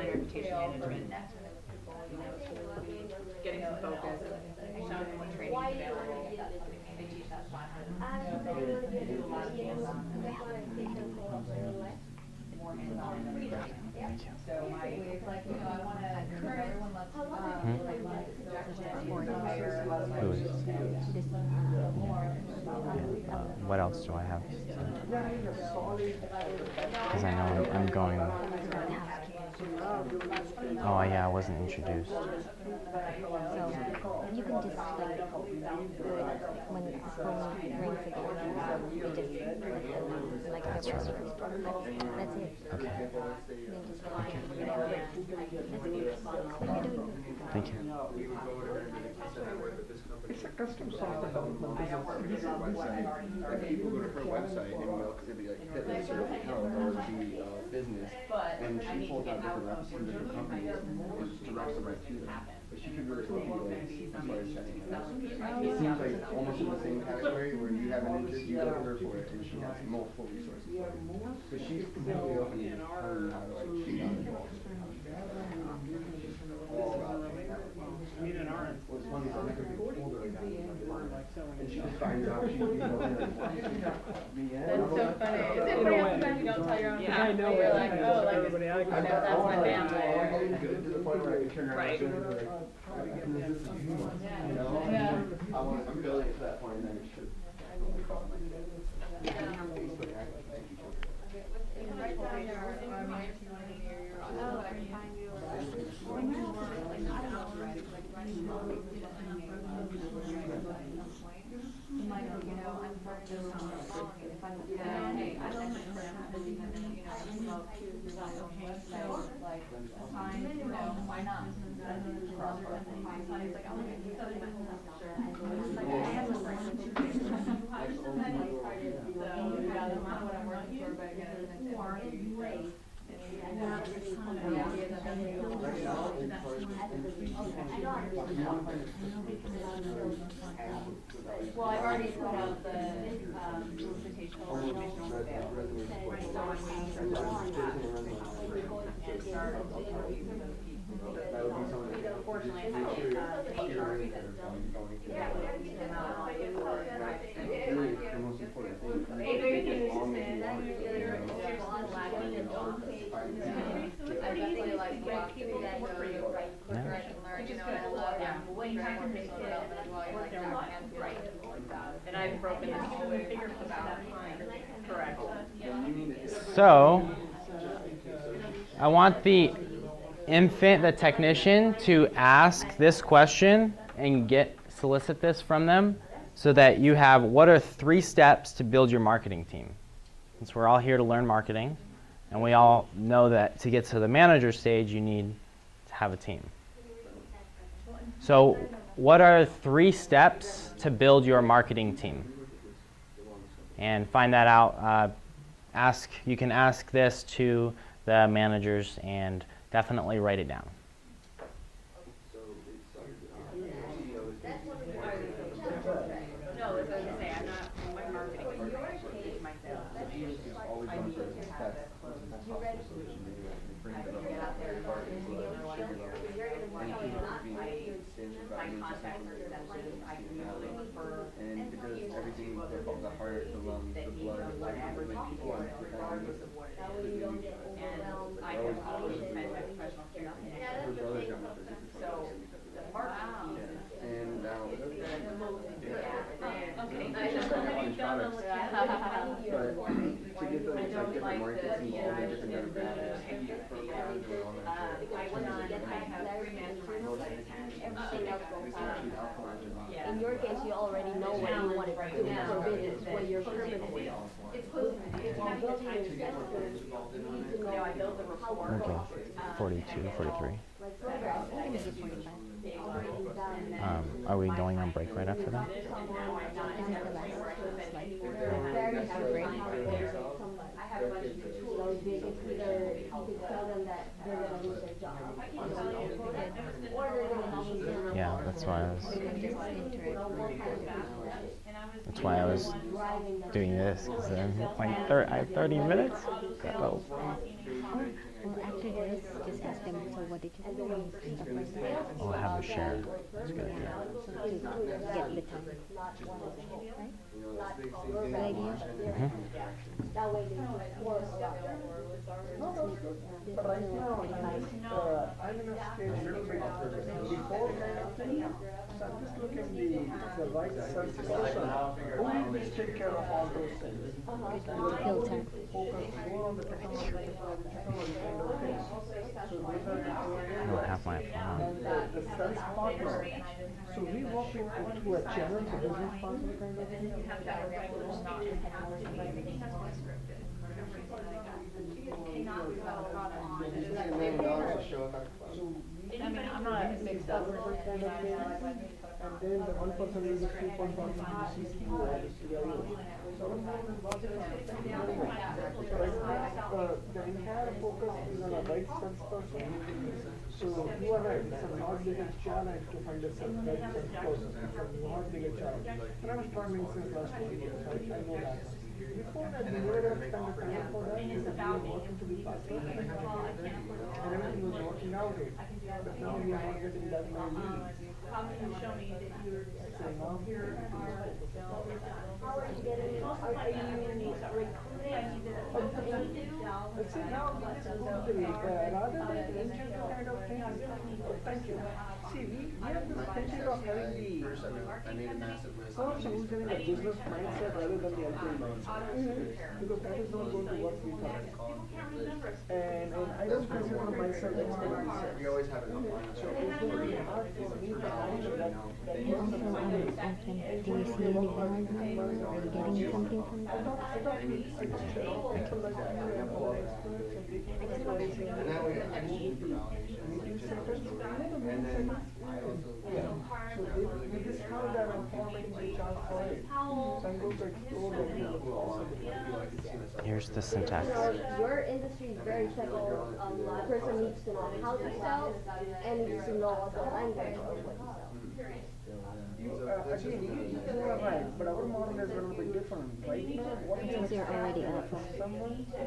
reputation management, getting some focus, showing them what training is available. They teach that class. They do a lot of hands-on, more hands-on than training. So I want to encourage everyone. What else do I have? Because I know I'm going. Oh yeah, I wasn't introduced. So you can just like when the phone rings again, you just let them know, like That's that's right. That's it. Okay. Then just Okay. Thank you. Thank you. It's a custom software development business. This is If people go to her website and it'll be like fitness or health or it'll be business, and she pulls out different reps from different companies and directs them right to them. But she could really help you as far as setting it up. It seems like almost in the same category where you have an interest, you go to her for it, and she has multiple resources for you. But she's completely open to telling you how to like cheat on it. All about it. What's funny is I never get older like that. And she just finds out she's That's so funny. Is it funny how sometimes you don't tell your own I know. You're like, oh, like, Everybody I that's my family. good to the point where I can turn around Right. and be like, you know, I'm building it to that point, and then it should. Why not? Well, I've already put out the solicitation for informational sale, so I'm waiting for and start interviewing those people. Unfortunately, I have HR because The most important thing. I definitely like to walk through that where I can learn, you know, and I love when you have personal development as well, you're like, right. And I've broken this whole figure about correct. So, I want the infant, the technician, to ask this question and solicit this from them so that you have what are 3 steps to build your marketing team. Since we're all here to learn marketing, and we all know that to get to the manager stage, you need to have a team. So, what are 3 steps to build your marketing team? And find that out. You can ask this to the managers and definitely write it down. And it does everything, the heart, the lungs, the blood, like people are regardless of what it is. And I have always been my professional care her brother's got my physical. So the marketing piece is and now okay. But to get those like different markets and all the different demographics for programs and all that. I have 3 masterminds that I attend. Everything else goes on. In your case, you already know what you want to do. Forbid is what your purpose is. It's close. It's having the time to get I build the rapport. Okay, 42, 43. Are we going on break right after that? Yeah, that's why I was doing this, because I'm like I have 30 minutes. So. Well, after this, just ask them, so what did you do? Stuff like that. I'll have a share. That's good. Yeah. So to get the time. Right? Good idea? Mhm. That way they just work a lot better. No, that's good. But right now, I'm in a stage a little bit before kind of thing. So I'm just looking the right sense person who will take care of all those things. Filter. Focus more on the technology kind of things. So those are the I don't have my phone. and the sales partner. So we work into a channel, the business partner kind of thing. I mean, I'm not a big salesperson, Kind of thing. And then the one person will just keep on talking to the CCO or the CIO. So I'm more involved in something. So right now, the entire focus is on a right salesperson. So you are right, it's a not big a challenge to find a right salesperson. It's a not big a challenge. And I'm struggling since last 20 years, I know that. Before that, we never had spent the time for that because we were working to be faster. And everything was working out. But now we are not getting that many leads. how can you show me that you're successful here and How are you getting, are you recruiting? Let's see now, rather than interview kind of thing, thank you. See, we have this thinking of having the First, I made a massive list. person who's having a business mindset rather than the employee mindset. Because that is not going to work with us. And I don't consider myself experienced. We always have it online. So it's going to be hard for me to handle that person. So I would ask them, do you see any value? Are you getting something from them? People like you and all experts and they can advise you. And that way, I just do the validation. Meeting seconds, and then I also. so we discovered that I'm forming the child for it. So I'm going to explore the possibilities. Here's the syntax. Your industry is very technical. A person needs to know how to sell and needs to know the language of what you sell. Again, you are right, but our model is a little bit different. Right now, what is Since you're already up. someone used to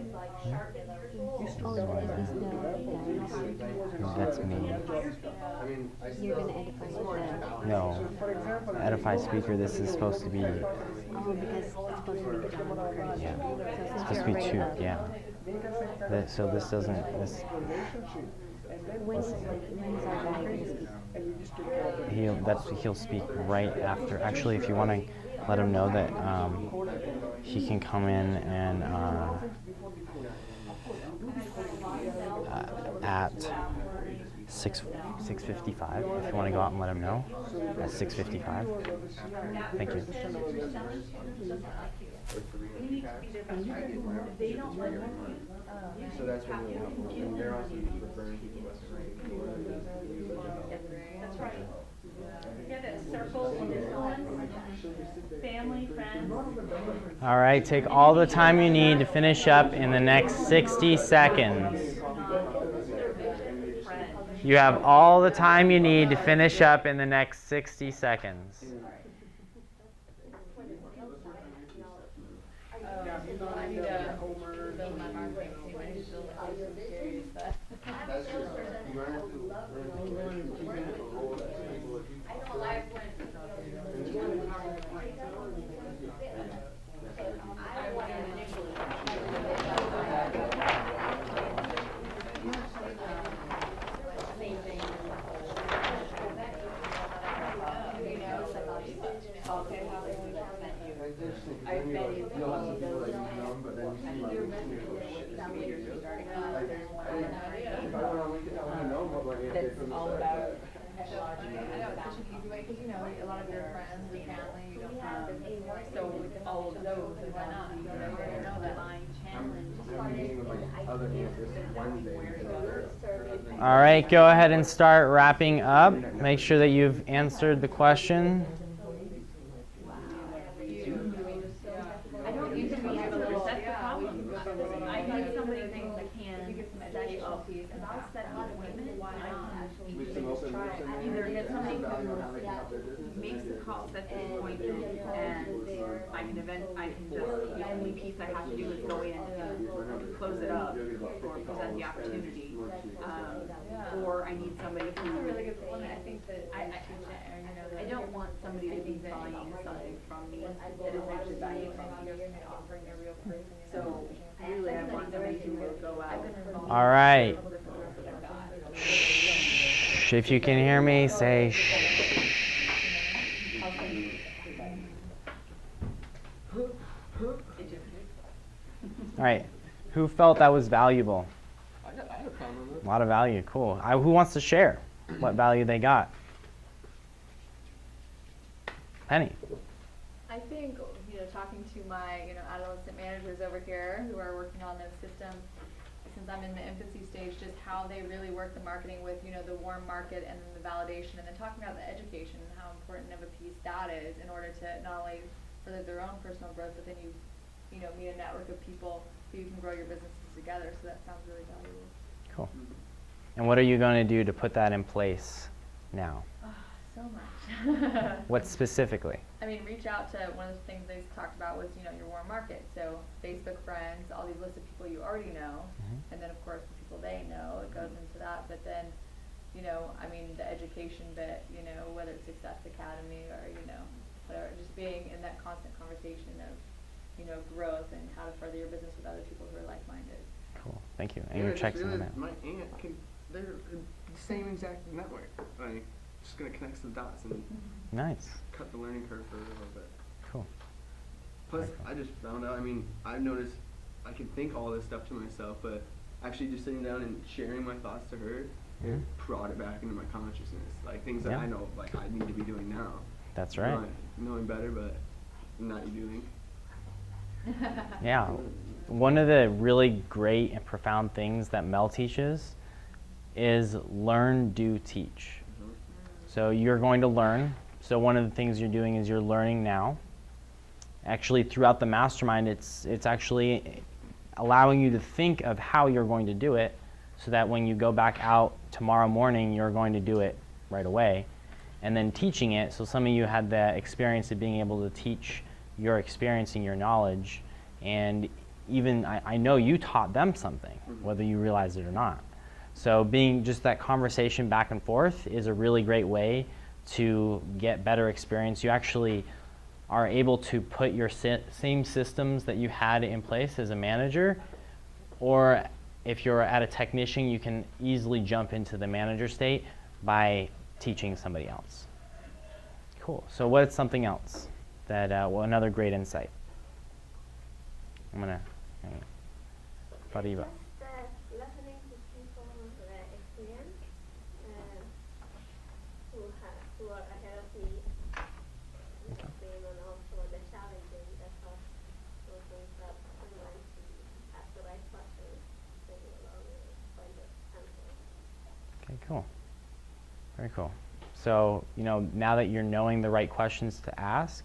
Oh, is tell this them the That's me. I mean, I you're gonna edify the, No. for example, Edify speaker, this is supposed to be, oh, because it's supposed to be John. yeah. So It's since supposed you're to be already two, up. yeah. So this doesn't, this, relationship, and then When's our guy gonna speak? and you just take care of it. he'll speak right after. Actually, if you want to let him know that he can come in and at 6:55. If you want to go out and let him know at 6:55. Thank you. So that's really helpful. And they're also referring people left and right. That's right. Get a circle of influence, family, friends. All right, take all the time you need to finish up in the next 60 seconds. You have all the time you need to finish up in the next 60 seconds. I need to build my marketing team. I need to build a series that. That's true. You learn to roll that. I know life went. I've met you. You'll have some people that you've known, but then you see like, shit, this is weird. If I went on LinkedIn, I wouldn't know what my That's all about. I know, it's such an easy way, because you know, a lot of your friends and family, you don't have, so with all of those, why not? You know that line challenge. I'm meeting with like other people this Wednesday because All right, go ahead and start wrapping up. Make sure that you've answered the question. I don't use to be able to, that's the problem. I need somebody that can set it up, because I'll set up women, either get somebody who makes the call, sets the appointment, and I I can just, the only piece I have to do is go in and close it up or present the opportunity. Or I need somebody who. That's a really good point. I think that I don't want somebody to be buying something from me that is actually buying from me. So really, I want somebody who will go out. All right. Shh. If you can hear me, say shh. All right. Who felt that was valuable? I had a comment on A lot of value. Cool. Who wants to share what value they got? Penny. I think, talking to my, adolescent managers over here who are working on those systems, since I'm in the infancy stage, just how they really work the marketing with, the warm market and then the validation, and then talking about the education and how important of a piece that is in order to not only further their own personal growth, but then you meet a network of people who you can grow your businesses together. So that sounds really valuable. Cool. And what are you going to do to put that in place now? So much. What specifically? I mean, reach out to, one of the things they talked about was, your warm market. So Facebook friends, all these lists of people you already know, and then of course the people they know, it goes into that. But then, the education bit, whether it's Success Academy or, whatever, just being in that constant conversation of, growth and how to further your business with other people who are like-minded. Cool. Thank you. And Yeah, your I just checks in the realized mail. my aunt they're the same exact network. Like, just gonna connect some dots and Nice. cut the learning curve for a little bit. Cool. Plus, Very cool. I just found out, I've noticed I can think all this stuff to myself, but actually just sitting down and sharing my thoughts to her, it brought it back into my consciousness. Like, things that Yeah. I know, like, I need to be doing now. That's right. Knowing better, but not doing. Yeah. One of the really great and profound things that Mel teaches is learn, do, teach. So you're going to learn. So one of the things you're doing is you're learning now. Actually, throughout the mastermind, it's actually allowing you to think of how you're going to do it so that when you go back out tomorrow morning, you're going to do it right away. And then teaching it, so some of you had the experience of being able to teach your experience and your knowledge, and even I know you taught them something, whether you realize it or not. So being just that conversation back and forth is a really great way to get better experience. You actually are able to put your same systems that you had in place as a manager, or if you're at a technician, you can easily jump into the manager state by teaching somebody else. Cool. So what's something else that, another great insight? I'm gonna, Fariba. Just listening to people's experience who are ahead of me, and also the challenges that are those things that I'm going to ask the right questions, so you allow me to find the answer. Okay, cool. Very cool. So, now that you're knowing the right questions to ask,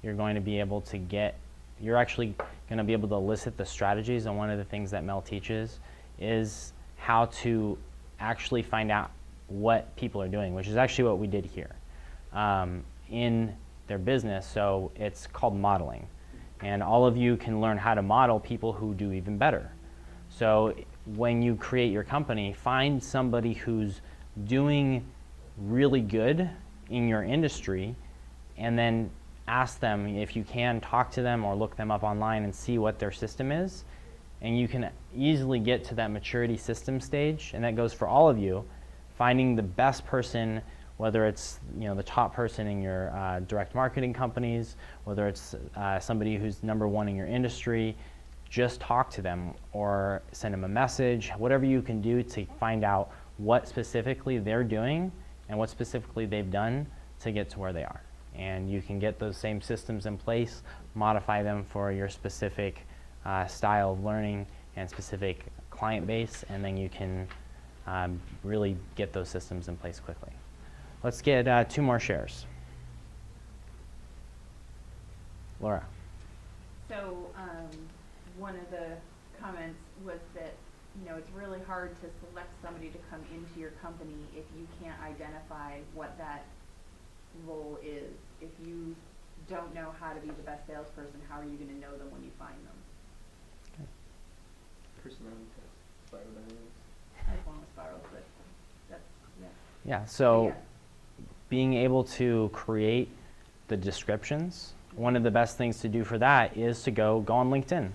you're going to be able to you're actually going to be able to elicit the strategies. And one of the things that Mel teaches is how to actually find out what people are doing, which is actually what we did here in their business. So it's called modeling. And all of you can learn how to model people who do even better. So when you create your company, find somebody who's doing really good in your industry, and then ask them, if you can, talk to them or look them up online and see what their system is. And you can easily get to that maturity system stage, and that goes for all of you, finding the best person, whether it's the top person in your direct marketing companies, whether it's somebody who's number one in your industry. Just talk to them or send them a message, whatever you can do to find out what specifically they're doing and what specifically they've done to get to where they are. And you can get those same systems in place, modify them for your specific style of learning and specific client base, and then you can really get those systems in place quickly. Let's get 2 more shares. Laura. So one of the comments was that it's really hard to select somebody to come into your company if you can't identify what that role is. If you don't know how to be the best salesperson, how are you gonna know them when you find them? Personality test, spiral dynamics. That's one with spirals, but that's, yeah. Yeah, so Yeah. being able to create the descriptions, one of the best things to do for that is to go on LinkedIn.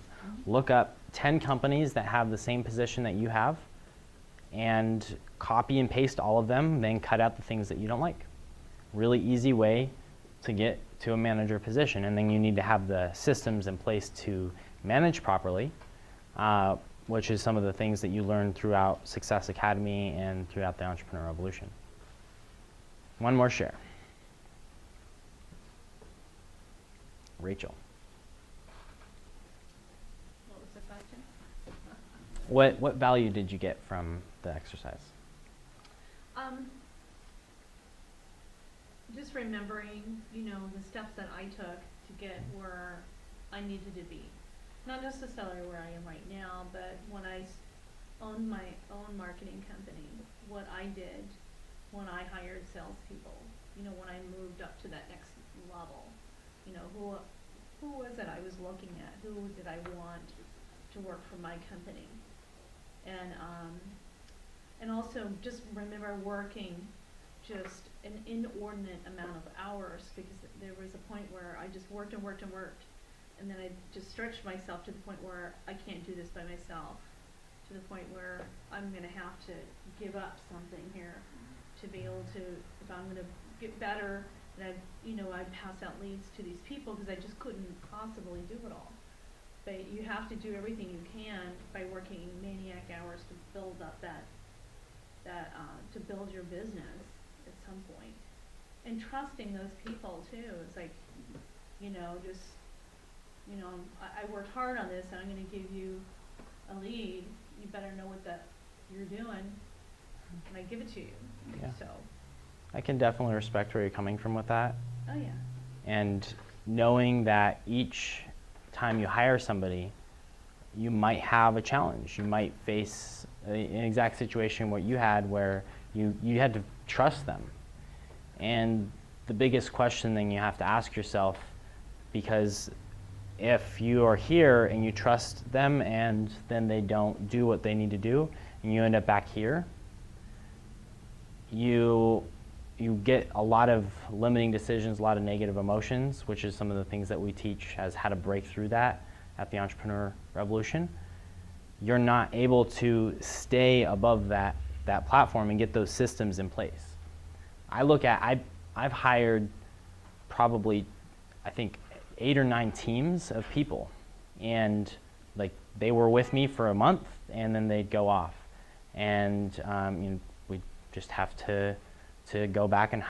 Look up 10 companies that have the same position that you have and copy and paste all of them, then cut out the things that you don't like. Really easy way to get to a manager position, and then you need to have the systems in place to manage properly, which is some of the things that you learn throughout Success Academy and throughout the Entrepreneur Revolution. One more share. Rachel. What was the question? What value did you get from the exercise? Just remembering, the steps that I took to get where I needed to be. Not necessarily where I am right now, but when I owned my own marketing company, what I did when I hired salespeople, when I moved up to that next level, who was it I was looking at? Who did I want to work for my company? And also just remember working just an inordinate amount of hours, because there was a point where I just worked and worked and worked, and then I just stretched myself to the point where I can't do this by myself, to the point where I'm going to have to give up something here to be able to, if I'm going to get better, and I'd pass out leads to these people, because I just couldn't possibly do it all. But you have to do everything you can by working maniac hours to build up to build your business at some point. And trusting those people too. It's like, I worked hard on this, and I'm going to give you a lead. You better know what you're doing, and I give it to you. Yeah. So. I can definitely respect where you're coming from with that. Oh yeah. And knowing that each time you hire somebody, you might have a challenge. You might face an exact situation what you had, where you had to trust them. And the biggest question then you have to ask yourself, because if you are here and you trust them and then they don't do what they need to do, and you end up back here, you get a lot of limiting decisions, a lot of negative emotions, which is some of the things that we teach as how to break through that at the Entrepreneur Revolution. You're not able to stay above that platform and get those systems in place. I've hired probably, I think, 8 or 9 teams of people, and like they were with me for a month and then they'd go off, and we just have to go back and